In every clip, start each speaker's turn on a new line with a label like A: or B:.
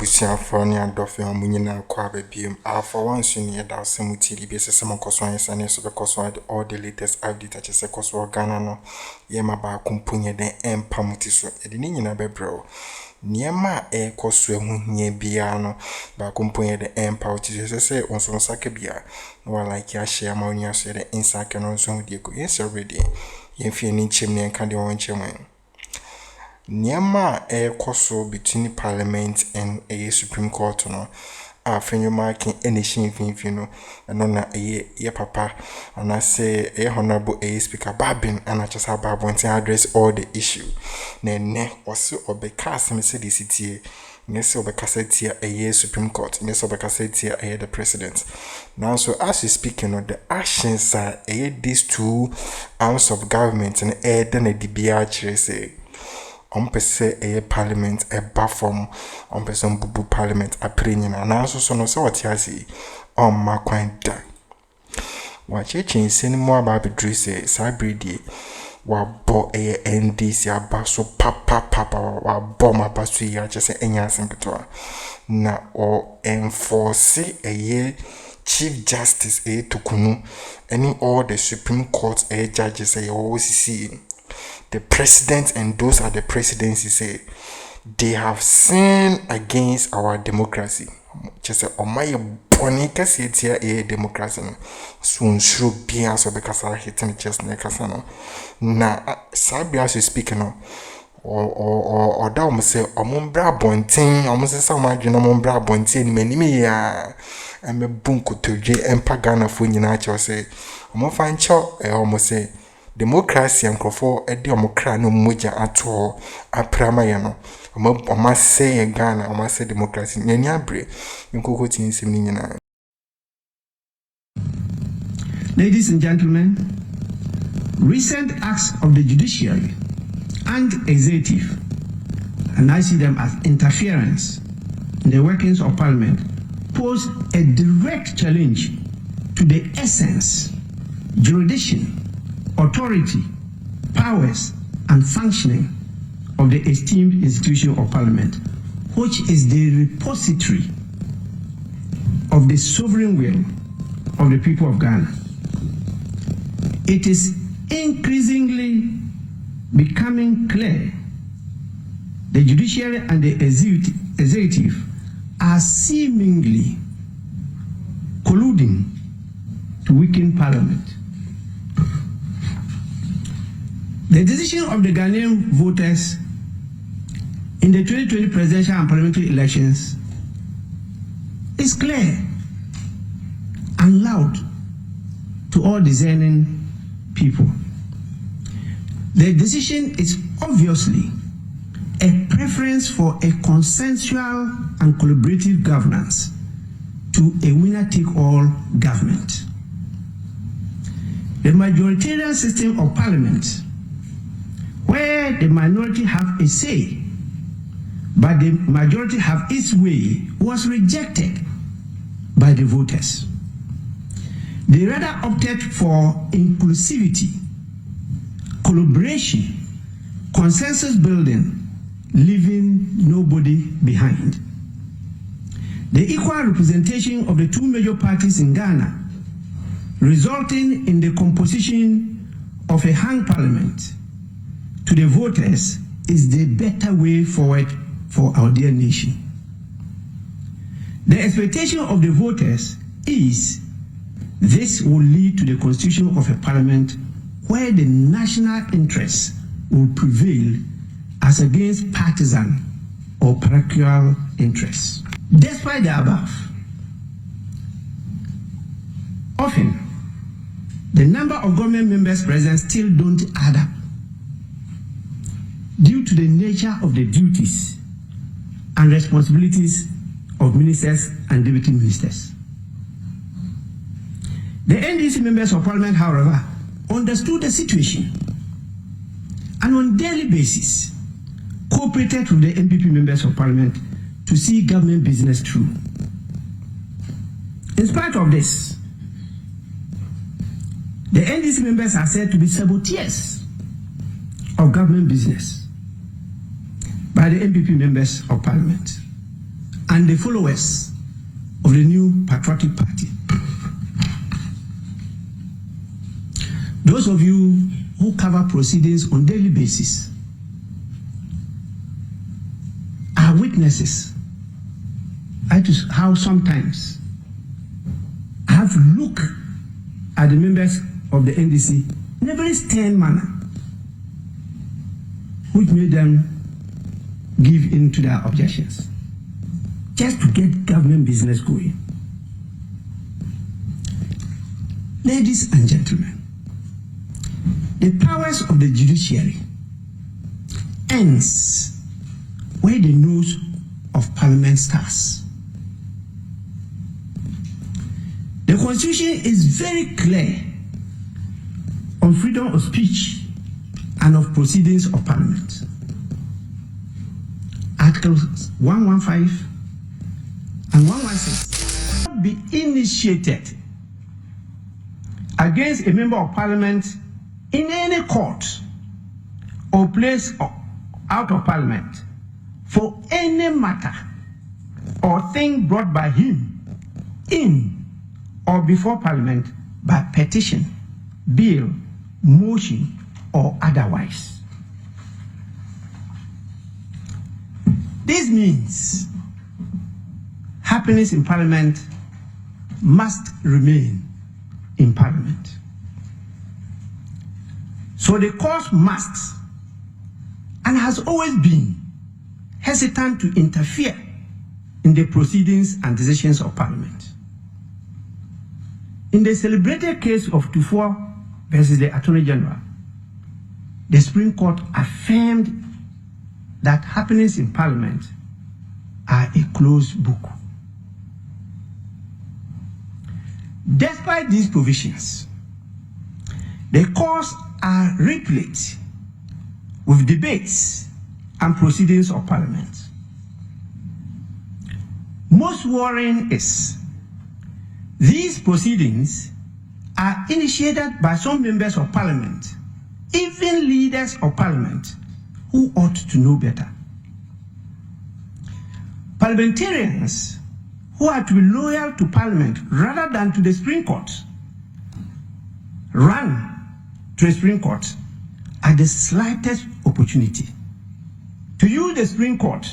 A: abusuafo ne adɔfe a munyina kwa babiem Alpha OneTV ne da semuti bi sesem koso ansane so be koso all the latest update a chese koso Ghana no ye ma ba komponye den empamuti so e de ni nyina bebrɛ niema koso ehuhia bia no ba komponye den empamuti so se onso nsaka bia no wa like ya share ma onua so de insaka no so de ko yes already ye fie ni nchim ne nka de won nchim Niema koso between Parliament and a Supreme Court no afenyo marking any shin no na ye papa and I say honorable Speaker A.Bagbin and I just have A.Bagbin to address all the issue ne also obeka asem se the city yes obeka set a Supreme Court yes obeka set the president now so as we speaking of the actions are these two arms of government and then a DBR say Ompese a parliament a bafom ompese bubu parliament a prenyina na so no se watiasi on makwanda wa cheche nseni mo aba bedru se sabridi wa bo a NDC abaso papa wa bo mabaso ya chese enya asempeto na o enforce a Chief Justice Torkornoo any all the Supreme Court judges always see the president and those are the presidency say they have sinned against our democracy. Just say my boni kasi etia democracy so nsuro bia so be kasa hitting just na kasa no na sabia so speak no or da o say omombra bonten o say sa ma dwena omombra bonten ni manimi ya ame bunko todwe empa Ghana fo nyina che say omo fancho o say democracy and crofo edi omokra no moja ato aprama ye no o say Ghana o say democracy nyani abre nkoko tinsem ni nyina.
B: Ladies and gentlemen, recent acts of the judiciary and executive, and I see them as interference in the workings of Parliament, pose a direct challenge to the essence, jurisdiction, authority, powers, and functioning of the esteemed institution of Parliament, which is the repository of the sovereign will of the people of Ghana. It is increasingly becoming clear the judiciary and the executive are seemingly colluding to weaken Parliament. The decision of the Ghanaian voters in the 2020 presidential and parliamentary elections is clear and loud to all discerning people. The decision is obviously a preference for a consensual and collaborative governance to a winner-take-all government. The majoritarian system of parliament, where the minority have a say, but the majority have its way, was rejected by the voters. They rather opted for inclusivity, collaboration, consensus building, leaving nobody behind. The equal representation of the two major parties in Ghana, resulting in the composition of a hung parliament, to the voters is the better way forward for our dear nation. The expectation of the voters is this will lead to the constitution of a parliament where the national interests will prevail as against partisan or parochial interests. Despite the above, often the number of government members present still don't add up due to the nature of the duties and responsibilities of ministers and deputy ministers. The NDC members of Parliament, however, understood the situation and on a daily basis cooperated with the NPP members of Parliament to see government business through. In spite of this, the NDC members are said to be saboteurs of government business by the NPP members of Parliament. and the followers of the new patriotic party. Those of you who cover proceedings on a daily basis are witnesses as to how sometimes I have to look at the members of the NDC in a very stern manner, which made them give in to their objections, just to get government business going. Ladies and gentlemen, the powers of the judiciary ends where the nose of Parliament starts. The Constitution is very clear on freedom of speech and of proceedings of Parliament. Articles 115 and 116 be initiated against a member of Parliament in any court or place out of Parliament for any matter or thing brought by him in or before Parliament by petition, bill, motion, or otherwise. This means happenings in Parliament must remain in Parliament. So the court must and has always been hesitant to interfere in the proceedings and decisions of Parliament. In the celebrated case of Tufor versus the Attorney General, the Supreme Court affirmed that happenings in Parliament are a closed book. Despite these provisions, the courts are replete with debates and proceedings of Parliament. Most worrying is these proceedings are initiated by some members of Parliament, even leaders of Parliament, who ought to know better. Parliamentarians who are to be loyal to Parliament rather than to the Supreme Court run to the Supreme Court at the slightest opportunity to use the Supreme Court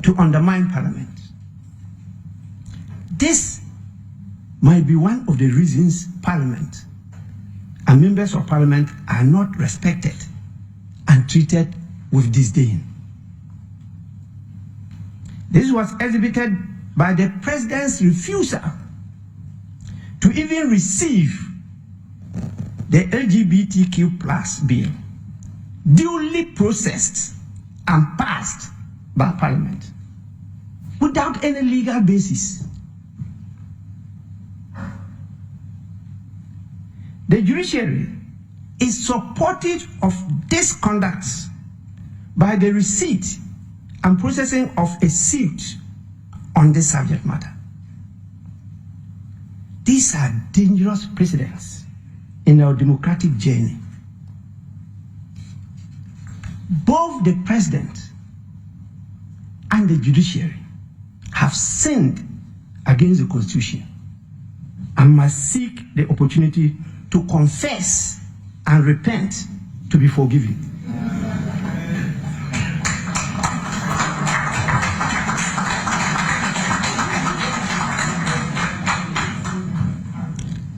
B: to undermine Parliament. This might be one of the reasons Parliament and members of Parliament are not respected and treated with disdain. This was exhibited by the President's refusal to even receive the LGBTQ+ bill, duly processed and passed by Parliament without any legal basis. The judiciary is supportive of this conduct by the receipt and processing of a suit on this subject matter. These are dangerous precedents in our democratic journey. Both the President and the judiciary have sinned against the Constitution and must seek the opportunity to confess and repent to be forgiven.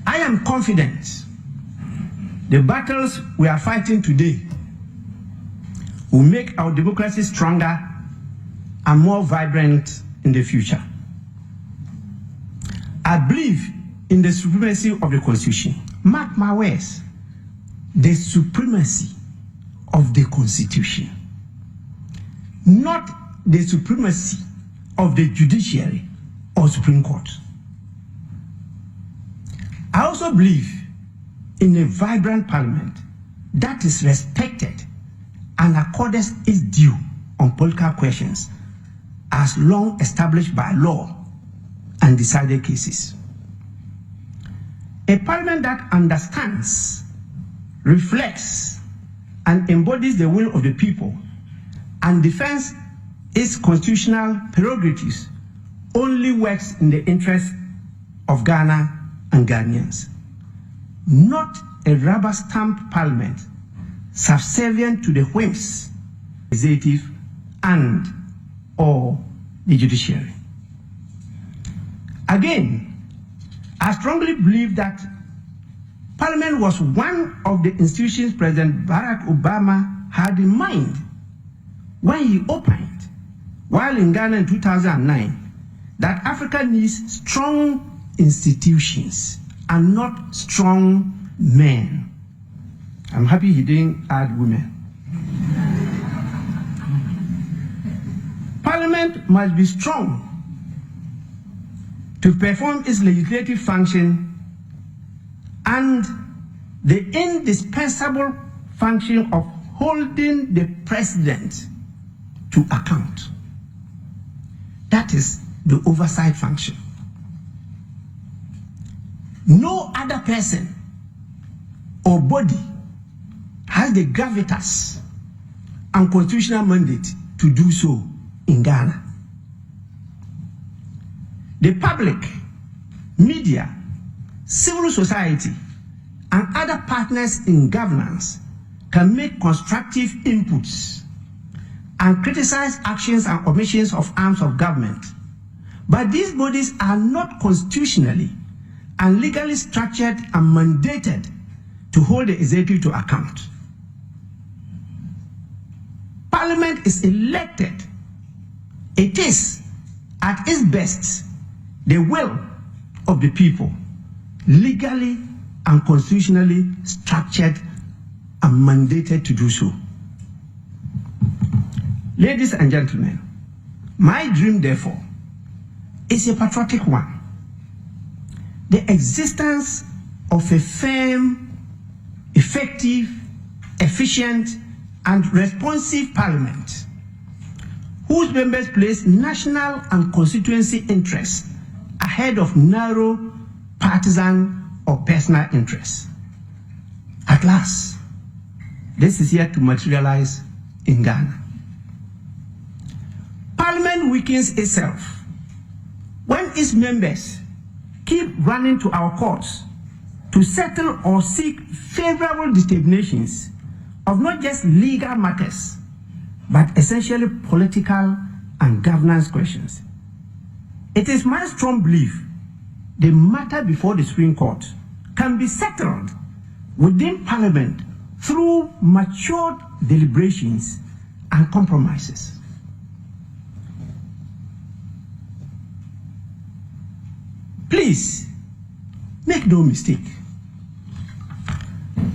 B: I am confident the battles we are fighting today will make our democracy stronger and more vibrant in the future. I believe in the supremacy of the Constitution. Mark my words, the supremacy of the Constitution, not the supremacy of the judiciary or Supreme Court. I also believe in a vibrant Parliament that is respected and accorded its due on political questions as long established by law and decided cases. A Parliament that understands, reflects, and embodies the will of the people and defends its constitutional prerogatives only works in the interest of Ghana and Ghanaians, not a rubber stamp parliament subservient to the whims, executive and or the judiciary. Again, I strongly believe that Parliament was one of the institutions President Barack Obama had in mind when he opined, while in Ghana in 2009, that Africa needs strong institutions and not strong men. I'm happy he didn't add women. Parliament must be strong to perform its legislative function and the indispensable function of holding the president to account. That is the oversight function. No other person or body has the gravitas and constitutional mandate to do so in Ghana. The public, media, civil society, and other partners in governance can make constructive inputs and criticize actions and omissions of arms of government. But these bodies are not constitutionally and legally structured and mandated to hold the executive to account. Parliament is elected. It is, at its best, the will of the people, legally and constitutionally structured and mandated to do so. Ladies and gentlemen, my dream, therefore, is a patriotic one. The existence of a firm, effective, efficient, and responsive parliament whose members place national and constituency interests ahead of narrow partisan or personal interests. At last, this is yet to materialize in Ghana. Parliament weakens itself when its members keep running to our courts to settle or seek favorable determinations of not just legal matters, but essentially political and governance questions. It is my strong belief the matter before the Supreme Court can be settled within Parliament through matured deliberations and compromises. Please, make no mistake.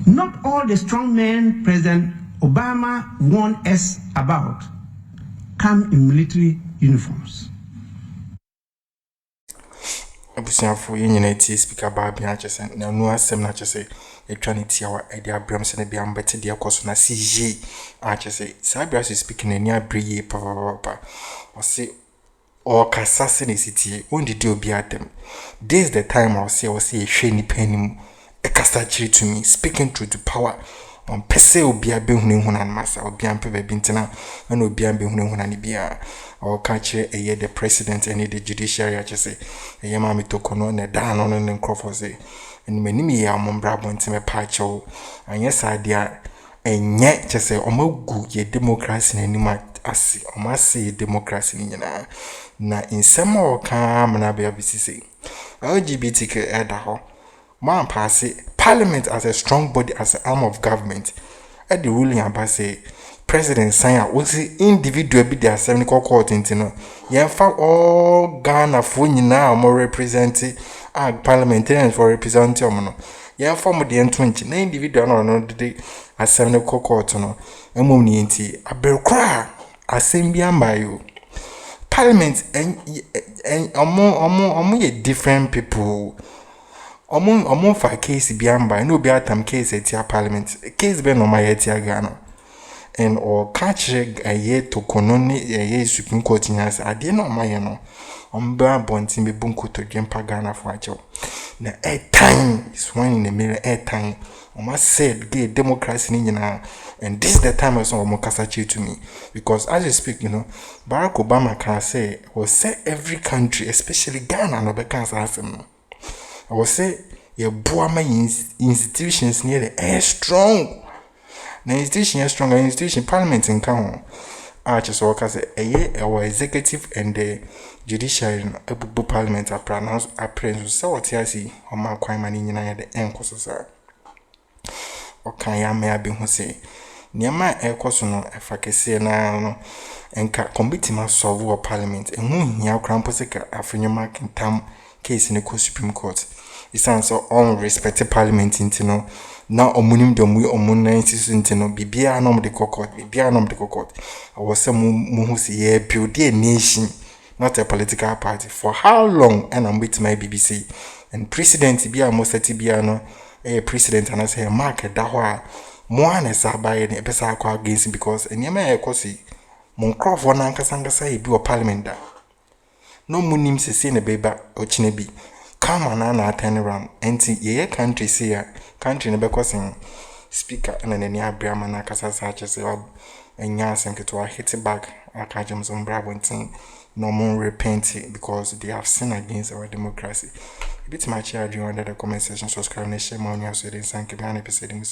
B: Not all the strong men President Obama warned us about come in military uniforms.
A: Abusiafo yenyeneti speaker A.Bagbin achese na no asem na achese etwaneti awa edi abram se na bia mbete de akoso na CJ achese sabia so speaking ani abriye papa ose o kasase ne sitie ondi de obi atem. This is the time I say ehwe ni panim e kasa chiri to me speaking truth to power on pese obi abehunu hu na masa obi ampe ba bintina na obi ambehunu hu na ni bia o ka chire eye the president and the judiciary achese eye ma me Torkornoo na Déahaan no ne nkrofo se eni manim ye amombra bontime pa chewo anye sadia enye chese omagu ye democracy na nim ase omase democracy ni nyina na insema o ka mana bia bisise LGBTQ eda ho man pass Parliament as a strong body, as an arm of government. At the ruling about say President Sanya will see individual be their 7 court into no. Yenfa all Ghana for now more representing parliamentarians for representing no. Yenfa mo the 20 na individual no the as 7 court no. Emom ni enti abelkra assembly ambayo. Parliament and ye different people. For Kesi biamba no be atam case at Parliament. Case be no my Ghana. and or catch a year to Torkornoo a Supreme Court in as I did not my no on bar bonting be bunko to jump Ghana for a job. Now air time is one in the mirror air time. I must say gay democracy in and this is the time I saw Mokasachi to me. Because as you speak, Barack Obama can say will say every country, especially Ghana, no be cancer have him. I will say your boama institutions near the air strong. The institution is strong, institution parliament in Kano. Arches workers our executive and the judiciary a parliament are pronounced appraised so what I see on my crime and in the end causes or can ya may have been who say near my air cosono if I can say now and committee must solve our parliament and whom ya cramposeka after marking tam case in the Supreme Court. It sounds so unrespected parliament into now omunim dom we omuna into no bibia nom de court bibia nom de court. I was some who say build a nation, not a political party. For how long? And I'm with my BBC and president be almost a tibiano a president and I say market that why more is by a better against him because and yama kosi Moncroft one ankasanga say be a parliament that no munim se say a baby or chinebi. Come on and turn around and see ye country see country never causing speaker and then near Brahman Kasa such as and yes and to hit it back Akajams on Brabant no more repenting because they have sinned against our democracy. A bit much here under the comment section, subscribe and share more news with thank you episode in